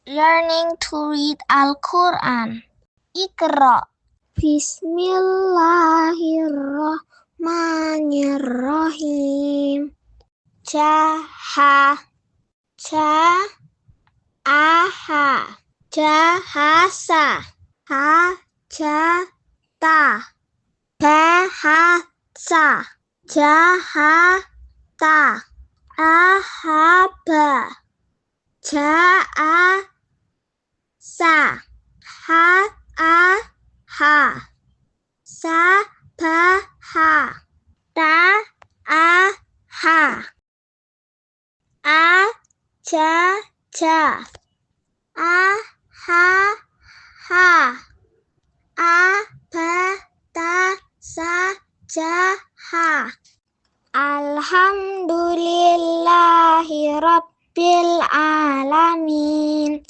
Learning to read Al-Quran. Iqra. Bismillahirrahmanirrahim. Jaha. Aha. Jahasa. Hajata. Bahasa. Jahata. Ahaba. Ja'a